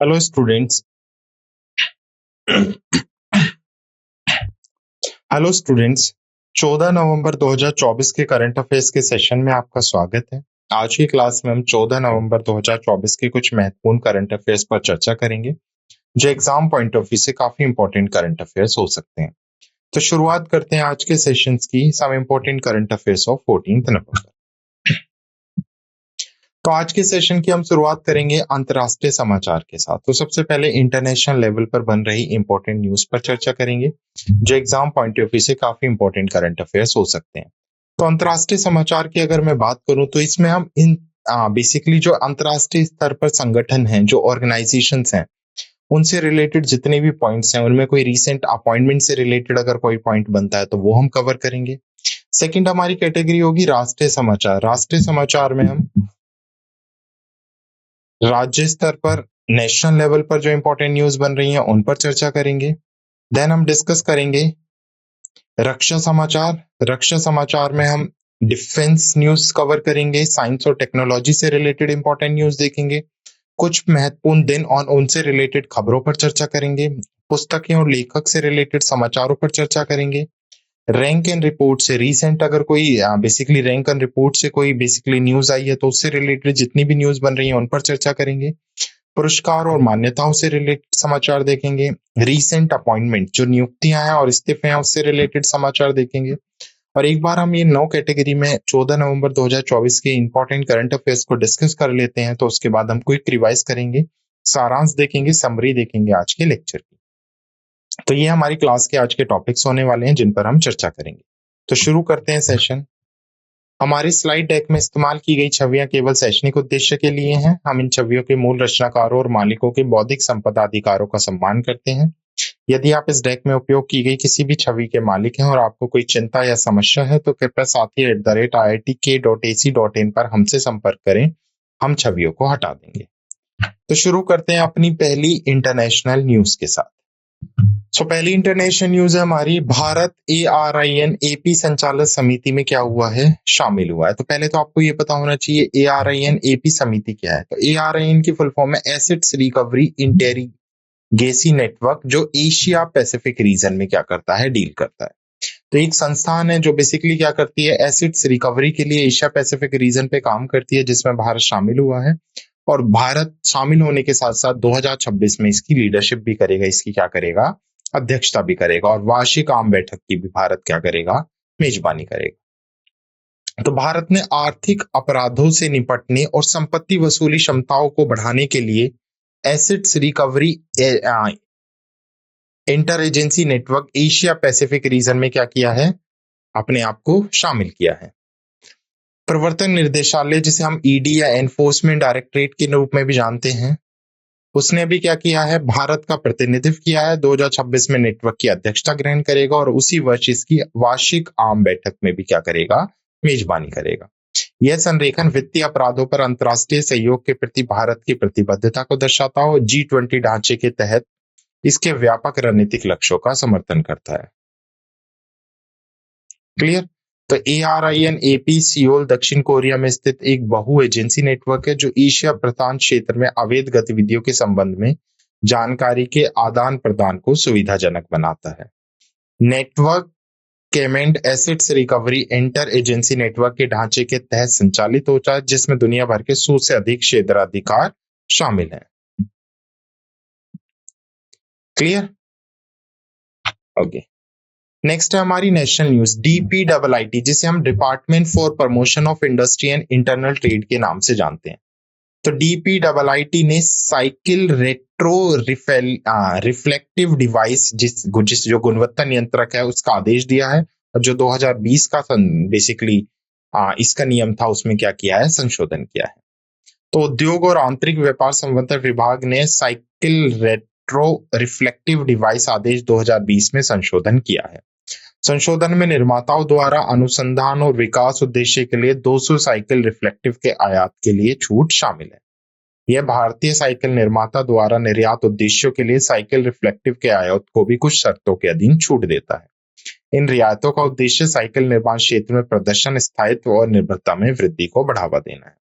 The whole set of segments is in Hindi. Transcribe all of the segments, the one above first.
Hello students. Hello students. 14 नवंबर 2024 के करंट अफेयर्स के सेशन में आपका स्वागत है। आज की क्लास में हम 14 नवंबर 2024 के कुछ महत्वपूर्ण करंट अफेयर्स पर चर्चा करेंगे जो एग्जाम पॉइंट ऑफ व्यू से काफी इंपॉर्टेंट करंट अफेयर्स हो सकते हैं। तो शुरुआत करते हैं आज के सेशंस की some important current affairs of 14 November. तो आज के सेशन की हम शुरुआत करेंगे अंतर्राष्ट्रीय समाचार के साथ। तो सबसे पहले इंटरनेशनल लेवल पर बन रही इंपॉर्टेंट न्यूज पर चर्चा करेंगे जो एग्जाम पॉइंट ऑफ व्यू से काफी इंपॉर्टेंट करंट अफेयर्स हो सकते हैं। तो अंतर्राष्ट्रीय समाचार की अगर मैं बात करूं तो इसमें हम इन बेसिकली जो अंतर्राष्ट्रीय स्तर पर संगठन हैं, जो ऑर्गेनाइजेशंस हैं, उनसे रिलेटेड जितने भी पॉइंट्स हैं, उनमें कोई रिसेंट अपॉइंटमेंट से रिलेटेड अगर कोई पॉइंट बनता है तो वो हम कवर करेंगे। सेकंड हमारी कैटेगरी होगी राष्ट्रीय समाचार। राष्ट्रीय समाचार में हम राज्य स्तर पर, नेशनल लेवल पर जो इंपॉर्टेंट न्यूज बन रही हैं उन पर चर्चा करेंगे। देन हम डिस्कस करेंगे रक्षा समाचार। रक्षा समाचार में हम डिफेंस न्यूज कवर करेंगे, साइंस और टेक्नोलॉजी से रिलेटेड इंपॉर्टेंट न्यूज देखेंगे, कुछ महत्वपूर्ण दिन और उनसे रिलेटेड खबरों पर चर्चा करेंगे, पुस्तकें और लेखक से रिलेटेड समाचारों पर चर्चा करेंगे। रैंक एंड रिपोर्ट से रिसेंट अगर कोई बेसिकली रैंक एंड रिपोर्ट से कोई बेसिकली न्यूज आई है तो उससे रिलेटेड जितनी भी न्यूज बन रही है उन पर चर्चा करेंगे। पुरस्कार और मान्यताओं से रिलेटेड समाचार देखेंगे। रीसेंट अपॉइंटमेंट, जो नियुक्तियां हैं और इस्तीफे हैं, उससे रिलेटेड समाचार देखेंगे। और एक बार हम ये 9 कैटेगरी में 14 नवंबर 2024 के इंपॉर्टेंट करंट अफेयर्स को डिस्कस कर लेते हैं तो उसके बाद हम क्विक रिवाइज करेंगे, सारांश देखेंगे, समरी देखेंगे आज के लेक्चर की। तो ये हमारी क्लास के आज के टॉपिक्स होने वाले हैं जिन पर हम चर्चा करेंगे। तो शुरू करते हैं सेशन। हमारी स्लाइड डेक में इस्तेमाल की गई छवियां केवल शैक्षणिक उद्देश्य के लिए हैं। हम इन छवियों के मूल रचनाकारों और मालिकों के बौद्धिक संपदा अधिकारों का सम्मान करते हैं। यदि आप इस डेक में उपयोग की गई किसी भी छवि के मालिक हैं और आपको कोई चिंता या समस्या है तो कृपया sathi@iitk.ac.in पर हमसे संपर्क करें, हम छवियों को हटा देंगे। तो शुरू करते हैं अपनी पहली इंटरनेशनल न्यूज के साथ। पहली इंटरनेशनल न्यूज है हमारी, भारत ARIN AP संचालक समिति में क्या हुआ है, शामिल हुआ है। तो पहले तो आपको ये पता होना चाहिए ARIN AP समिति क्या है। तो ARIN की फुल फॉर्म है एसिड्स रिकवरी इंटेरिगेसी नेटवर्क, जो एशिया पैसिफिक रीजन में क्या करता है, डील करता है। तो एक संस्थान है जो बेसिकली क्या करती है, एसिड्स रिकवरी के लिए एशिया पैसिफिक रीजन पे काम करती है, जिसमें भारत शामिल हुआ है। और भारत शामिल होने के साथ साथ 2026 में इसकी लीडरशिप भी करेगा, इसकी क्या करेगा, अध्यक्षता भी करेगा, और वार्षिक आम बैठक की भी भारत क्या करेगा, मेजबानी करेगा। तो भारत ने आर्थिक अपराधों से निपटने और संपत्ति वसूली क्षमताओं को बढ़ाने के लिए acids recovery inter agency network Asia Pacific region में क्या किया है, अपने आप को शामिल किया है। प्रवर्तन निर्देशालय, जिसे हम ईडी या एनफोर्समेंट डायरेक्टरेट के रूप में भी जानते हैं, उसने भी क्या किया है, भारत का प्रतिनिधित्व किया है। 2026 में नेटवर्क की अध्यक्षता ग्रहण करेगा और उसी वर्ष इसकी वार्षिक आम बैठक में भी क्या करेगा, मेजबानी करेगा। यह संरेखन वित्तीय अपराधों पर अंतर्राष्ट्रीय सहयोग के प्रति भारत की प्रतिबद्धता को दर्शाता है। G20 ढांचे के तहत इसके व्यापक रणनीतिक लक्ष्यों का समर्थन करता है। क्लियर। तो ARIN AP सियोल दक्षिण कोरिया में स्थित एक बहु एजेंसी नेटवर्क है जो एशिया प्रशांत क्षेत्र में अवैध गतिविधियों के संबंध में जानकारी के आदान प्रदान को सुविधाजनक बनाता है। नेटवर्क केमेंड acids recovery inter agency network के ढांचे के तहत संचालित होता है, जिसमें दुनिया भर के 100 से अधिक क्षेत्राधिकार शामिल हैं। Clear, okay. नेक्स्ट है हमारी नेशनल न्यूज, DPIIT, जिसे हम department for promotion of industry and internal trade के नाम से जानते हैं। तो DPIIT ने साइकिल रेट्रो रिफ्लेक्टिव डिवाइस, जिस जो गुणवत्ता नियंत्रक है, उसका आदेश दिया है, और जो 2020 का बेसिकली इसका नियम था उसमें क्या किया है, संशोधन किया है। तो उद्योग और आंतरिक व्यापार संवर्धन विभाग ने साइकिल रेट्रो रिफ्लेक्टिव डिवाइस आदेश 2020 में संशोधन किया है। संशोधन में निर्माताओं द्वारा अनुसंधान और विकास उद्देश्य के लिए 200 साइकिल रिफ्लेक्टिव के आयात के लिए छूट शामिल है। यह भारतीय साइकिल निर्माता द्वारा निर्यात उद्देश्यों के लिए साइकिल रिफ्लेक्टिव के आयात को भी कुछ शर्तों के अधीन छूट देता है। इन रियायतों का उद्देश्य साइकिल निर्माण क्षेत्र में प्रदर्शन, स्थायित्व और निर्भरता में वृद्धि को बढ़ावा देना है।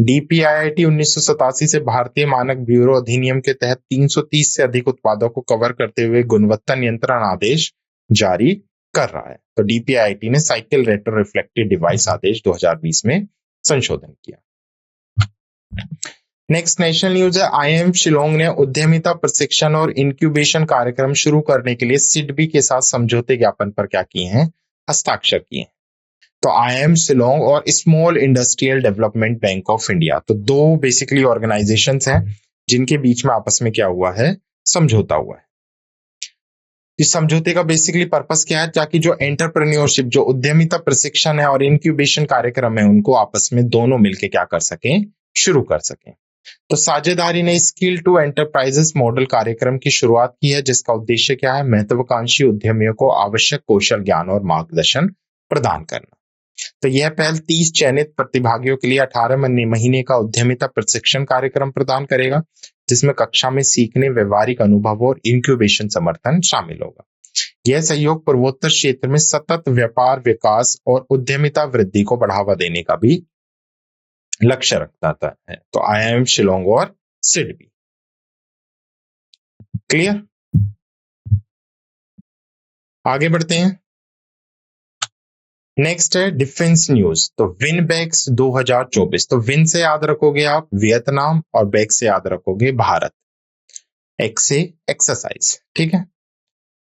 DPIIT 1987 से भारतीय मानक ब्यूरो अधिनियम के तहत 330 से अधिक उत्पादों को कवर करते हुए गुणवत्ता नियंत्रण आदेश जारी कर रहा है। तो DPIIT ने साइकिल रेट्रो रिफ्लेक्टिव डिवाइस आदेश 2020 में संशोधन किया। नेक्स्ट नेशनल न्यूज है, IIM शिलोंग ने उद्यमिता प्रशिक्षण और इंक्यूबेशन कार्यक्रम शुरू करने के लिए सिडबी के साथ समझौते ज्ञापन पर क्या किए हैं, हस्ताक्षर किए हैं। तो IIM शिलोंग और small industrial development bank of India, तो दो बेसिकली ऑर्गेनाइजेशंस हैं जिनके बीच में आपस में क्या हुआ है, समझौता हुआ है। इस समझौते का बेसिकली पर्पस क्या है, ताकि जो एंटरप्रेन्योरशिप, जो उद्यमिता प्रशिक्षण है और इंक्यूबेशन कार्यक्रम है, उनको आपस में दोनों मिलकर क्या कर सकें, शुरू कर सकें। तो साझेदारी ने स्किल टू एंटरप्राइजेस मॉडल कार्यक्रम की शुरुआत की है, जिसका उद्देश्य क्या है, महत्वाकांक्षी उद्यमियों को आवश्यक कौशल, ज्ञान और मार्गदर्शन प्रदान करना। तो यह पहल 30 चयनित प्रतिभागियों के लिए 18 महीने का उद्यमिता प्रशिक्षण कार्यक्रम प्रदान करेगा, जिसमें कक्षा में सीखने, व्यवहारिक अनुभव और इंक्यूबेशन समर्थन शामिल होगा। यह सहयोग पूर्वोत्तर क्षेत्र में सतत व्यापार विकास और उद्यमिता वृद्धि को बढ़ावा देने का भी लक्ष्य रखता है। तो IIM शिलोंग और सिडबी, क्लियर। आगे बढ़ते हैं। नेक्स्ट है डिफेंस न्यूज। तो विनबैक्स 2024, तो विन से याद रखोगे आप वियतनाम और बैक से याद रखोगे भारत, एक्स से एक्सरसाइज, ठीक है।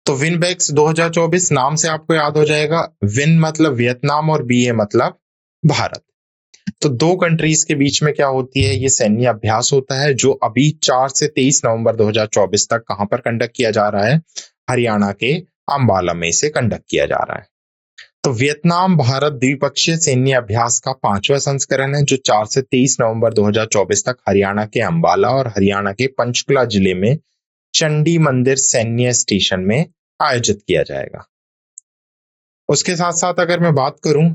तो विनबैक्स 2024 नाम से आपको याद हो जाएगा, विन मतलब वियतनाम और BA मतलब भारत। तो दो कंट्रीज के बीच में क्या होती है, ये सैन्य अभ्यास होता है, जो अभी 4 से 23 नवंबर 2024 तक कहां पर कंडक्ट किया जा रहा है, हरियाणा के अंबाला में से कंडक्ट किया जा रहा है। तो वियतनाम भारत द्विपक्षीय सैन्य अभ्यास का 5वां संस्करण है, जो 4 से 23 नवंबर 2024 तक हरियाणा के अंबाला और हरियाणा के पंचकुला जिले में चंडी मंदिर सैन्य स्टेशन में आयोजित किया जाएगा। उसके साथ साथ अगर मैं बात करूं,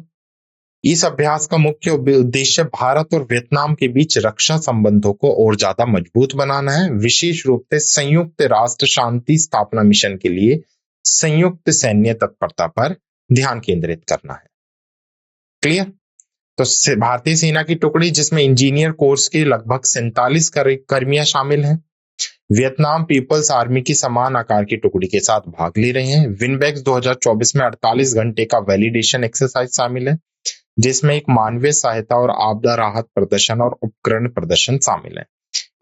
इस अभ्यास का मुख्य उद्देश्य भारत और वियतनाम के बीच रक्षा संबंधों को और ज्यादा मजबूत बनाना है, विशेष रूप से संयुक्त राष्ट्र शांति स्थापना मिशन के लिए संयुक्त सैन्य तत्परता पर ध्यान केंद्रित करना है, क्लियर। तो भारतीय सेना की टुकड़ी, जिसमें इंजीनियर कोर्स के लगभग 47 कर्मियां शामिल हैं, वियतनाम पीपल्स आर्मी की समान आकार की टुकड़ी के साथ भाग ले रहे हैं। विनबैक्स 2024 में 48 घंटे का वैलिडेशन एक्सरसाइज शामिल है, जिसमें एक मानवीय सहायता और आपदा राहत प्रदर्शन और उपकरण प्रदर्शन शामिल है।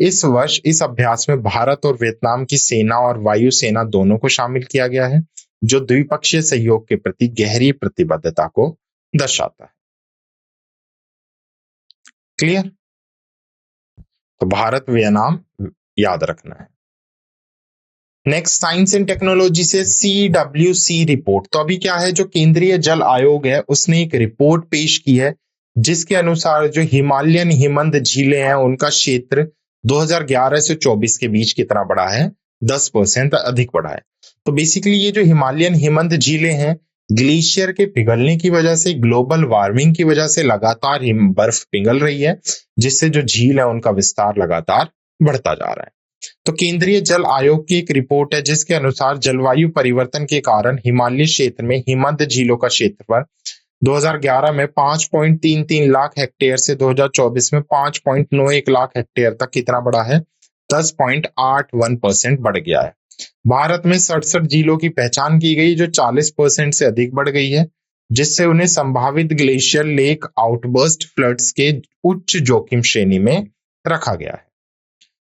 इस वर्ष इस अभ्यास में भारत और वियतनाम की सेना और वायु सेना दोनों को शामिल किया गया है, जो द्विपक्षीय सहयोग के प्रति गहरी प्रतिबद्धता को दर्शाता है, क्लियर। तो भारत वियतनाम याद रखना है। नेक्स्ट साइंस एंड टेक्नोलॉजी से CWC रिपोर्ट। तो अभी क्या है, जो केंद्रीय जल आयोग है उसने एक रिपोर्ट पेश की है, जिसके अनुसार जो हिमालयन हिमनद झीलें हैं उनका क्षेत्र 2011 से 24 के बीच कितना बढ़ा है, 10% अधिक बढ़ा है। तो बेसिकली ये जो हिमालयन हिमनद झीलें हैं, ग्लेशियर के पिघलने की वजह से, ग्लोबल वार्मिंग की वजह से लगातार बर्फ पिघल रही है, जिससे जो झील है उनका विस्तार लगातार बढ़ता जा रहा है। तो केंद्रीय जल आयोग की एक रिपोर्ट है, जिसके अनुसार जलवायु परिवर्तन के कारण हिमालय क्षेत्र में हिमनद झीलों का क्षेत्रफल 2011 में 5.33 लाख हेक्टेयर से 2024 में 5.91 लाख हेक्टेयर तक कितना बढ़ा है, 10.81% बढ़ गया है। भारत में 67 झीलों की पहचान की गई, जो 40% से अधिक बढ़ गई है, जिससे उन्हें संभावित ग्लेशियर लेक आउटबर्स्ट फ्लड्स के उच्च जोखिम श्रेणी में रखा गया है।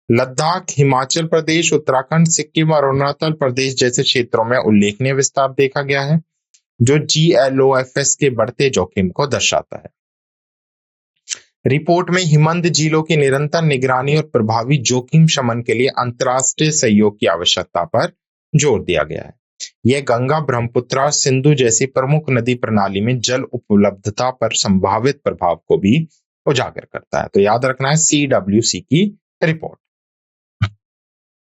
लद्दाख, हिमाचल प्रदेश, उत्तराखंड, सिक्किम और अरुणाचल प्रदेश जैसे क्षेत्रों में उल्लेखनीय विस्तार देखा गया है, जो GLOFS के बढ़ते जोखिम को दर्शाता है। रिपोर्ट में हिमनद झीलों की निरंतर निगरानी और प्रभावी जोखिम शमन के लिए अंतर्राष्ट्रीय सहयोग की आवश्यकता पर जोर दिया गया है। यह गंगा, ब्रह्मपुत्र और सिंधु जैसी प्रमुख नदी प्रणाली में जल उपलब्धता पर संभावित प्रभाव को भी उजागर करता है। तो याद रखना है CWC की report.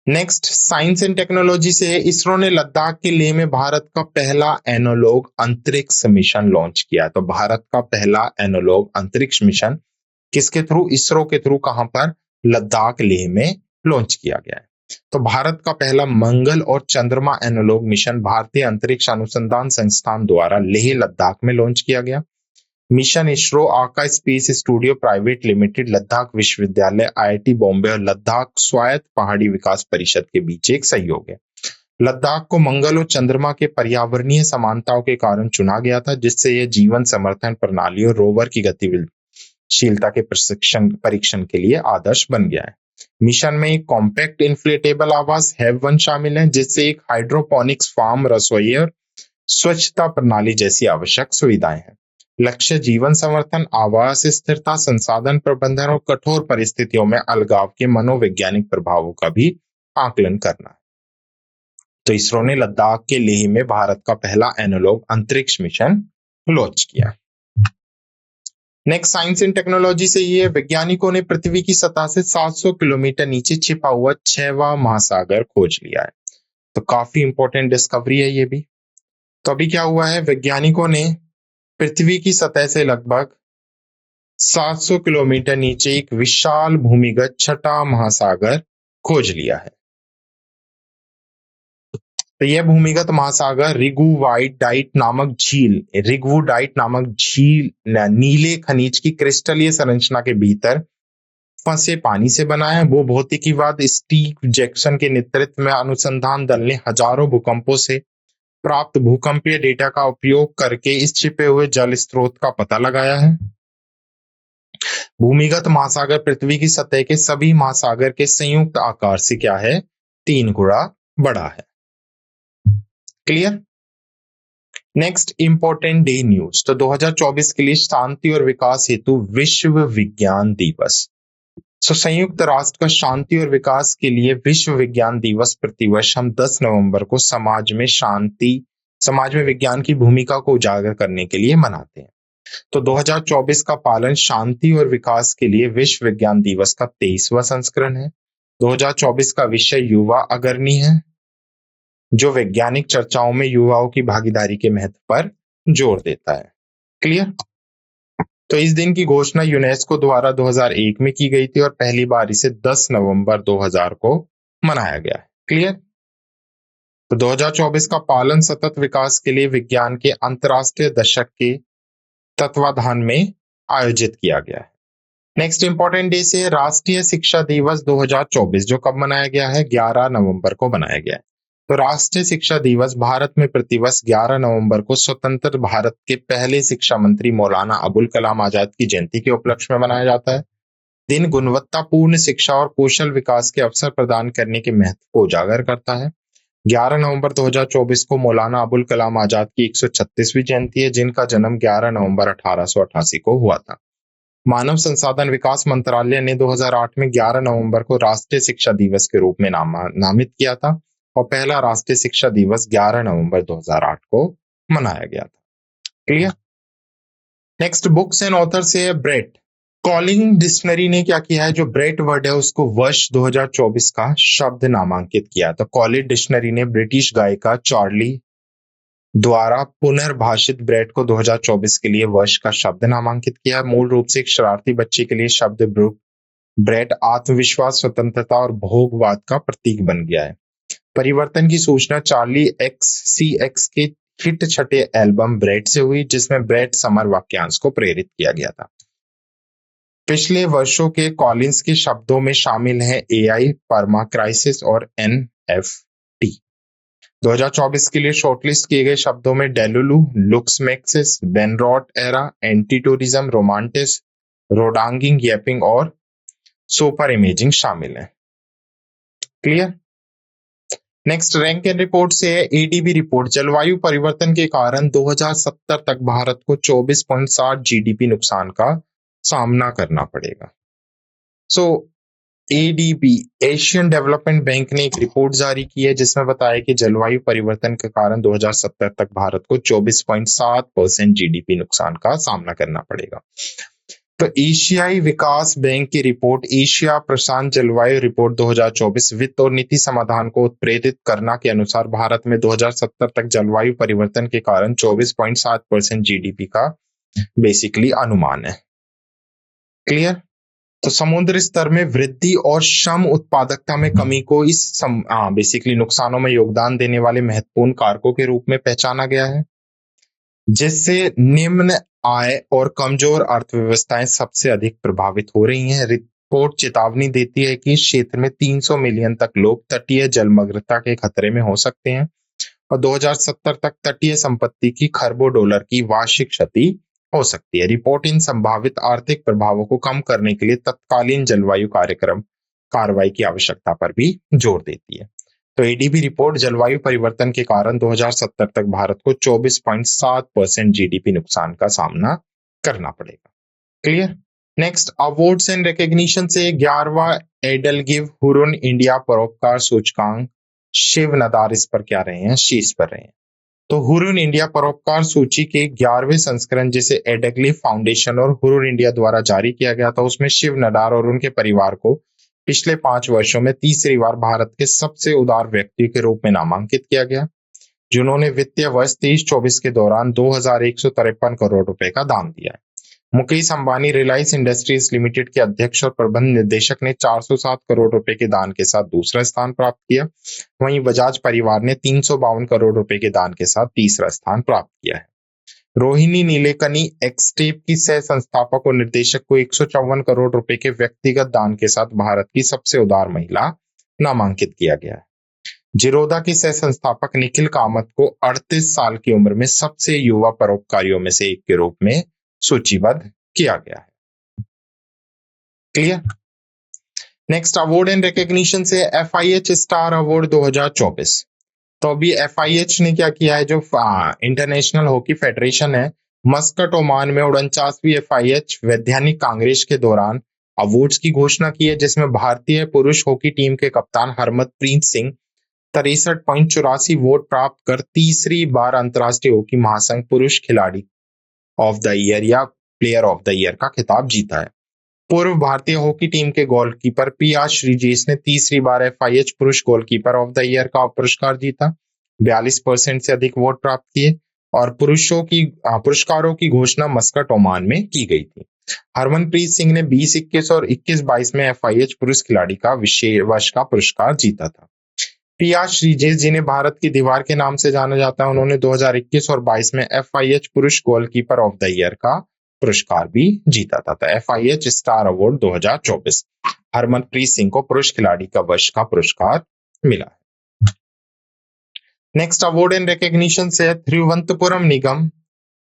Next science and technology से है, इसरो ने लद्दाख के लेह में भारत का पहला एनालॉग अंतरिक्ष मिशन लॉन्च किया। तो भारत का पहला एनालॉग अंतरिक्ष मिशन किसके थ्रू, इसरो के थ्रू, कहां पर, लद्दाख लेह में लॉन्च किया गया है। तो भारत का पहला मंगल और चंद्रमा एनालॉग मिशन भारतीय अंतरिक्ष अनुसंधान संस्थान द्वारा लेह लद्दाख में लॉन्च किया गया। मिशन इसरो, आका space studio private limited, Ladakh विश्वविद्यालय, आईआईटी बॉम्बे और लद्दाख स्वायत्त पहाड़ी विकास परिषद के बीच एक सहयोग है। लद्दाख को मंगल और चंद्रमा के पर्यावरणीय समानताओं के कारण चुना गया था, जिससे यह जीवन समर्थन प्रणाली और रोवर की गतिशीलता के परीक्षण के लिए आदर्श बन गया है। मिशन में एक कॉम्पैक्ट इन्फ्लेटेबल आवास हैव-1 शामिल है, जिससे एक हाइड्रोपोनिक्स फार्म, रसोई और स्वच्छता प्रणाली जैसी आवश्यक सुविधाएं हैं। लक्ष्य जीवन समर्थन, आवास स्थिरता, संसाधन प्रबंधन और कठोर परिस्थितियों में अलगाव के मनोवैज्ञानिक प्रभावों का भी आकलन करना है। तो इसरो ने लद्दाख के लेह में भारत का पहला एनालॉग अंतरिक्ष मिशन लॉन्च किया। नेक्स्ट साइंस एंड टेक्नोलॉजी से ये वैज्ञानिकों ने पृथ्वी की सतह से 700 किलोमीटर नीचे छिपा हुआ 6वां महासागर खोज लिया है। तो काफी इंपॉर्टेंट डिस्कवरी है ये भी। तो अभी क्या हुआ है, वैज्ञानिकों ने पृथ्वी की सतह से लगभग 700 किलोमीटर नीचे एक विशाल भूमिगत 6वां महासागर खोज लिया है। तो यह भूमिगत महासागर रिगुवुडाइट नामक झील नीले खनिज की क्रिस्टलीय संरचना के भीतर फंसे पानी से बना है। वो भौतिकीवाद स्टीव जैक्सन के नेतृत्व में अनुसंधान दल ने हजारों भूकंपों से प्राप्त भूकंपीय डेटा का उपयोग करके इस छिपे हुए जल स्रोत का पता लगाया है। भूमिगत महासागर पृथ्वी की सतह के सभी महासागर के संयुक्त आकार से क्या है, 3 गुना बड़ा है। Clear. Next important day news. तो 2024 के लिए शांति और विकास हेतु विश्व विज्ञान दिवस। संयुक्त राष्ट्र का शांति और विकास के लिए विश्व विज्ञान दिवस प्रतिवर्ष हम 10 नवंबर को समाज में विज्ञान की भूमिका को उजागर करने के लिए मनाते हैं। तो 2024 का पालन शांति और विकास के लिए विश्व विज्ञान दिवस का 23वां संस्करण है। 2024 का विषय युवा अग्रणी है, जो वैज्ञानिक चर्चाओं में युवाओं की भागीदारी के महत्व पर जोर देता है। क्लियर। तो इस दिन की घोषणा यूनेस्को द्वारा 2001 में की गई थी और पहली बार इसे 10 नवंबर 2000 को मनाया गया है। क्लियर। तो 2024 का पालन सतत विकास के लिए विज्ञान के अंतरराष्ट्रीय दशक के तत्वाधान में आयोजित किया गया है। नेक्स्ट इंपॉर्टेंट डे से राष्ट्रीय शिक्षा दिवस 2024, जो कब मनाया गया है, 11 नवंबर को मनाया गया है। तो राष्ट्रीय शिक्षा दिवस भारत में प्रतिवर्ष 11 नवंबर को स्वतंत्र भारत के पहले शिक्षा मंत्री मौलाना अबुल कलाम आजाद की जयंती के उपलक्ष्य में मनाया जाता है। दिन गुणवत्तापूर्ण शिक्षा और कौशल विकास के अवसर प्रदान करने के महत्व को उजागर करता है। 11 नवंबर 2024 को मौलाना अबुल कलाम आजाद की 136वीं जयंती है, जिनका जन्म 11 नवंबर 1888 को हुआ था। मानव संसाधन विकास मंत्रालय ने 2008 में 11 नवंबर को राष्ट्रीय शिक्षा दिवस के रूप में नामित किया था और पहला राष्ट्रीय शिक्षा दिवस 11 नवंबर 2008 को मनाया गया था। Clear. Next books and author से ब्रेट कॉलिंग डिक्शनरी ने क्या किया है, जो ब्रेट वर्ड है उसको वर्ष 2024 का शब्द नामांकित किया। तो कॉलिंग डिक्शनरी ने ब्रिटिश गायिका चार्ली द्वारा पुनर्भाषित ब्रेट को 2024 के लिए वर्ष का शब्द नामांकित किया। मूल रूप से एक शरारती बच्चे के लिए शब्द ब्रेट आत्मविश्वास, स्वतंत्रता और भोगवाद का प्रतीक बन गया है। परिवर्तन की सूचना चार्ली XCX के हिट छठे एल्बम ब्रेट से हुई, जिसमें ब्रेट समर वाक्यांश को प्रेरित किया गया था। पिछले वर्षों के कॉलिंस के शब्दों में शामिल हैं AI, परमा क्राइसिस और NFT। 2024 के लिए शॉर्टलिस्ट किए गए शब्दों में delulu, looksmaxxing, brainrot era, anti tourism, romantasy, rawdogging, yapping और सुपर इमेजिंग शामिल है। Clear. Next rank and report से है ADB रिपोर्ट। जलवायु परिवर्तन के कारण 2070 तक भारत को 24.7 GDP नुकसान का सामना करना पड़ेगा। ADB एशियन डेवलपमेंट बैंक ने एक रिपोर्ट जारी की है, जिसमें बताया कि जलवायु परिवर्तन के कारण 2070 तक भारत को 24.7% GDP नुकसान का सामना करना पड़ेगा। तो एशियाई विकास बैंक की रिपोर्ट एशिया प्रशांत जलवायु रिपोर्ट 2024 वित्त और नीति समाधान को उत्प्रेरित करना के अनुसार भारत में 2070 तक जलवायु परिवर्तन के कारण 24.7% GDP का बेसिकली अनुमान है। क्लियर। तो समुद्र स्तर में वृद्धि और श्रम उत्पादकता में कमी को इस बेसिकली नुकसानों में योगदान देने वाले महत्वपूर्ण कारकों के रूप में पहचाना गया है, जिससे निम्न आय और कमजोर अर्थव्यवस्थाएं सबसे अधिक प्रभावित हो रही हैं। रिपोर्ट चेतावनी देती है कि इस क्षेत्र में 300 मिलियन तक लोग तटीय जलमग्नता के खतरे में हो सकते हैं और 2070 तक तटीय संपत्ति की खरबों डॉलर की वार्षिक क्षति हो सकती है। रिपोर्ट इन संभावित आर्थिक प्रभावों को कम करने के लिए तत्कालीन जलवायु कार्यक्रम कार्रवाई की आवश्यकता पर भी जोर देती है। तो एडीबी रिपोर्ट जलवायु परिवर्तन के कारण 2070 तक भारत को 24.7% जीडीपी नुकसान का सामना करना पड़ेगा। Clear. Next, awards and recognition से 11वां एडलगिव हुरुन इंडिया परोपकार सूचकांक शिव नदार इस पर क्या रहे हैं, शीर्ष पर रहे हैं। तो हुरुन इंडिया परोपकार सूची के 11वें संस्करण जिसे एडगलिव फाउंडेशन और हुरुन इंडिया द्वारा जारी किया गया था, उसमें शिव नडार और उनके परिवार को पिछले 5 वर्षों में तीसरी बार भारत के सबसे उदार व्यक्ति के रूप में नामांकित किया गया, जिन्होंने वित्तीय वर्ष 23-24 के दौरान 2153 करोड़ रुपए का दान दिया है। मुकेश अंबानी रिलायंस इंडस्ट्रीज लिमिटेड के अध्यक्ष और प्रबंध निदेशक ने 407 करोड़ रुपए के दान के साथ दूसरा स्थान प्राप्त किया। वहीं बजाज परिवार ने 352 करोड़ रुपए के दान के साथ तीसरा स्थान प्राप्त किया है। रोहिणी नीलेकनी एक्सटेप की सह संस्थापक और निर्देशक को 154 करोड़ रुपए के व्यक्तिगत दान के साथ भारत की सबसे उदार महिला नामांकित किया गया है। जिरोदा के सह संस्थापक निखिल कामत को 38 साल की उम्र में सबसे युवा परोपकारियों में से एक के रूप में सूचीबद्ध किया गया है। Clear. Next, award and recognition से FIH स्टार अवार्ड 2024। तो अभी FIH ने क्या किया है, जो इंटरनेशनल हॉकी फेडरेशन है, मस्कट ओमान में 49वीं FIH वैधानिक कांग्रेस के दौरान अवार्ड्स की घोषणा की है, जिसमें भारतीय पुरुष हॉकी टीम के कप्तान हरमनप्रीत सिंह 63.84 वोट प्राप्त कर तीसरी बार अंतर्राष्ट्रीय हॉकी महासंघ पुरुष खिलाड़ी ऑफ द ईयर या प्लेयर ऑफ द ईयर का खिताब जीता है। पूर्व भारतीय हॉकी टीम के गोलकीपर PR श्रीजेश ने तीसरी बार FIH पुरुष गोलकीपर ऑफ द ईयर का पुरस्कार जीता, 42% से अधिक वोट प्राप्त किए और पुरस्कारों की घोषणा मस्कट ओमान में की गई थी। हरमनप्रीत सिंह ने 2021 और 21-22 में FIH पुरुष खिलाड़ी का वर्ष का पुरस्कार जीता था। PR श्रीजेश, जिन्हें भारत की दीवार के नाम से जाना जाता है, उन्होंने 2021 और 22 में FIH पुरुष गोलकीपर ऑफ द ईयर का पुरस्कार भी जीता था। तो FIH star award 2024 Harmanpreet Singh को पुरुष खिलाड़ी का वर्ष का पुरस्कार मिला है। नेक्स्ट, अवार्ड एंड रिकॉग्निशन से तिरुवनंतपुरम निगम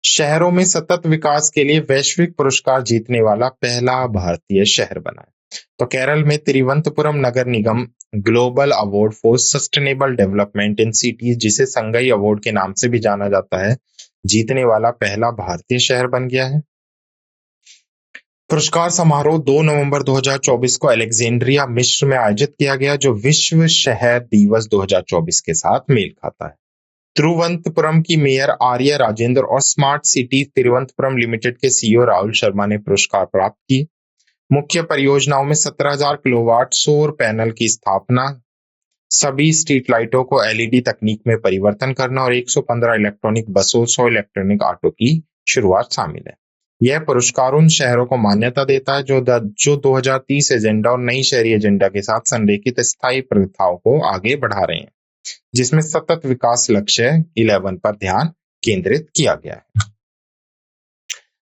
शहरों में सतत विकास के लिए वैश्विक पुरस्कार जीतने वाला पहला भारतीय शहर बना है। तो केरल में तिरुवनंतपुरम नगर निगम global award for sustainable development in cities, जिसे संगई अवार्ड के नाम से भी जाना जाता है, जीतने वाला पहला भारतीय शहर बन गया है। पुरस्कार समारोह 2 नवंबर 2024 को अलेक्जेंड्रिया मिस्र में आयोजित किया गया, जो विश्व शहर दिवस 2024 के साथ मेल खाता है। तिरुवनंतपुरम की मेयर आर्या राजेंद्र और स्मार्ट सिटी तिरुवनंतपुरम लिमिटेड के CEO राहुल शर्मा ने पुरस्कार प्राप्त किए। मुख्य परियोजनाओं में 17,000 किलोवाट सौर पैनल की स्थापना, सभी स्ट्रीट लाइटों को LED तकनीक में परिवर्तन करना और 115 इलेक्ट्रॉनिक बसों 100 इलेक्ट्रॉनिक ऑटो की शुरुआत शामिल है। यह पुरस्कार उन शहरों को मान्यता देता है जो 2030 एजेंडा और नई शहरी एजेंडा के साथ संरेखित स्थायी प्रथाओं को आगे बढ़ा रहे हैं, जिसमें सतत विकास लक्ष्य 11 पर ध्यान केंद्रित किया गया है।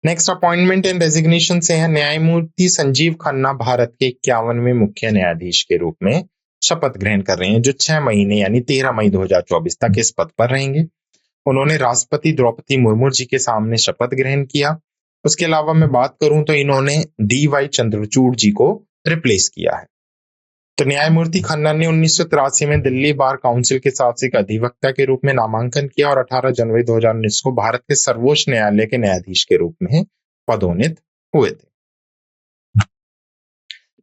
नेक्स्ट, अपॉइंटमेंट एंड रेजिग्नेशन से है न्यायमूर्ति संजीव खन्ना भारत के 51वें मुख्य न्यायाधीश के रूप में शपथ ग्रहण कर रहे हैं, जो 6 महीने यानी 13 मई 2024 तक इस पद पर रहेंगे। उन्होंने राष्ट्रपति द्रौपदी मुर्मू जी के सामने शपथ ग्रहण किया। उसके अलावा मैं बात करूं तो इन्होंने DY चंद्रचूड़ जी को रिप्लेस किया है। तो न्यायमूर्ति खन्ना ने 1983 में दिल्ली बार काउंसिल के साथ एक अधिवक्ता के रूप में नामांकन किया और 18 जनवरी 2019 को भारत के सर्वोच्च न्यायालय के न्यायाधीश के रूप में पदोन्नत हुए थे।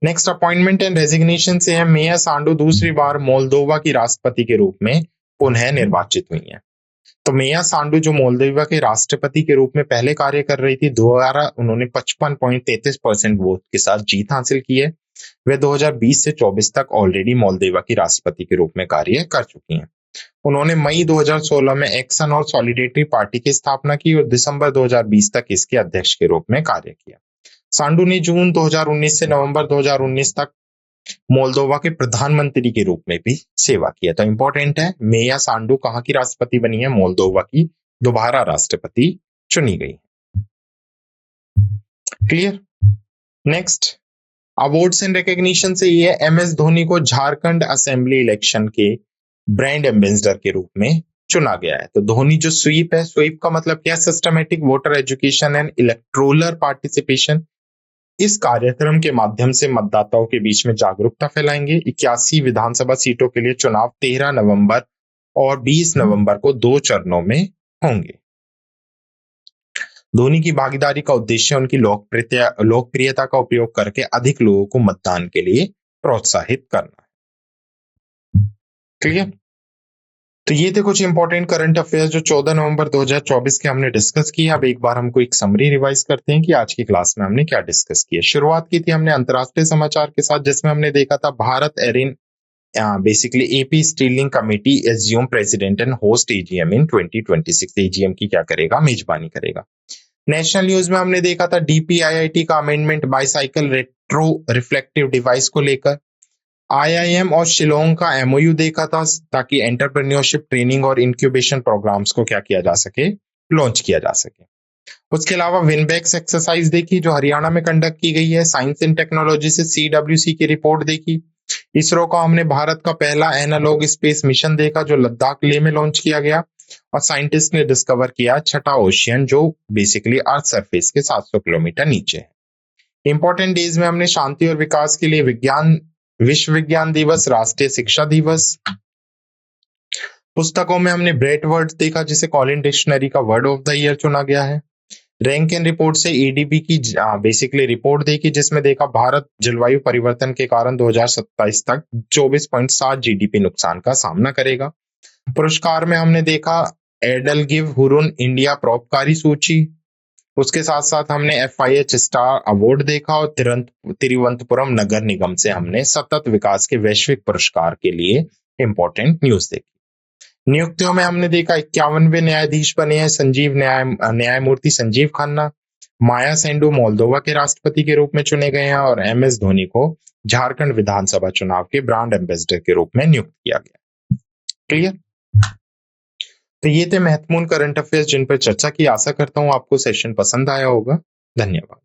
नेक्स्ट, अपॉइंटमेंट एंड रेजिग्नेशन से है मेया सांडू दूसरी बार मोल्दोवा की राष्ट्रपति के रूप में पुनः निर्वाचित हुई है। तो मेया सांडू, जो मोल्दोवा के राष्ट्रपति के रूप में पहले कार्य कर रही थी, दोबारा उन्होंने 55.33% वोट के साथ जीत हासिल की है। वे 2020 से 24 तक ऑलरेडी मोल्दोवा की राष्ट्रपति के रूप में कार्य कर चुकी हैं। उन्होंने मई 2016 में एक्शन और सॉलिडेरिटी पार्टी की स्थापना की और दिसंबर 2020 तक इसके अध्यक्ष के रूप में कार्य किया। सांडू ने जून 2019 से नवंबर 2019 तक मोल्दोवा के प्रधानमंत्री के रूप में भी सेवा किया। तो इंपॉर्टेंट है, मेया सांडू कहाँ की राष्ट्रपति बनी है? मोल्दोवा की दोबारा राष्ट्रपति चुनी गई। Clear. Next awards and recognition से ये MS धोनी को झारखंड असेंबली इलेक्शन के ब्रांड एम्बेसडर के रूप में चुना गया है। तो धोनी जो स्वीप है, स्वीप का मतलब क्या है? Systematic voter education and electoral participation. इस कार्यक्रम के माध्यम से मतदाताओं के बीच में जागरूकता फैलाएंगे। 81 विधानसभा सीटों के लिए चुनाव 13 नवंबर और 20 नवंबर को 2 चरणों में होंगे। धोनी की भागीदारी का उद्देश्य उनकी लोकप्रियता का उपयोग करके अधिक लोगों को मतदान के लिए प्रोत्साहित करना है। क्लियर। तो ये थे कुछ इंपॉर्टेंट करंट अफेयर्स जो 14 नवंबर 2024 के हमने डिस्कस किया। अब एक बार हमको एक समरी रिवाइज करते हैं कि आज की क्लास में हमने क्या डिस्कस किया। शुरुआत की थी हमने अंतरराष्ट्रीय समाचार के साथ, जिसमें हमने देखा था भारत एरिन basically AP steering committee assume president and host AGM in 2026। AGM की क्या करेगा? मेजबानी करेगा। नेशनल न्यूज में हमने देखा था DPIIT का amendment bicycle retro reflective device को लेकर। IIM और शिलोंग का MOU देखा था ताकि एंटरप्रेन्योरशिप ट्रेनिंग और इंक्यूबेशन प्रोग्राम्स को क्या किया जा सके? लॉन्च किया जा सके। उसके अलावा विनबैक्स एक्सरसाइज देखी जो हरियाणा में कंडक्ट की गई है। साइंस एंड टेक्नोलॉजी से CWC की रिपोर्ट देखी। इसरो का हमने भारत का पहला एनालॉग स्पेस मिशन देखा जो लद्दाख लेह में लॉन्च किया गया और साइंटिस्ट ने डिस्कवर किया छठा ओशियन जो बेसिकली अर्थ सरफेस के 700 किलोमीटर नीचे है। इंपॉर्टेंट डेज में हमने शांति और विकास के लिए विश्व विज्ञान दिवस, राष्ट्रीय शिक्षा दिवस। पुस्तकों में हमने ब्रेट वर्ड्स देखा जिसे कॉलिन डिक्शनरी का वर्ड ऑफ द ईयर चुना गया है। रैंक एंड रिपोर्ट से ADB की बेसिकली रिपोर्ट देखी जिसमें देखा भारत जलवायु परिवर्तन के कारण 2027 तक 24.7 GDP नुकसान का सामना करेगा। पुरस्कार में हमने देखा एडलगिव हुरुन इंडिया परोपकारी सूची। उसके साथ साथ हमने FIH स्टार अवार्ड देखा और तिरुवनंतपुरम नगर निगम से हमने सतत विकास के वैश्विक पुरस्कार के लिए इंपॉर्टेंट न्यूज देखी। नियुक्तियों में हमने देखा 51वें न्यायाधीश बने हैं न्यायमूर्ति संजीव खन्ना। माया सेंडू मोल्दोवा के राष्ट्रपति के रूप में चुने गए हैं और MS धोनी को झारखंड विधानसभा चुनाव के ब्रांड एम्बेसडर के रूप में नियुक्त किया गया। क्लियर। तो ये थे महत्वपूर्ण करंट अफेयर्स जिन पर चर्चा की। आशा करता हूं आपको सेशन पसंद आया होगा। धन्यवाद।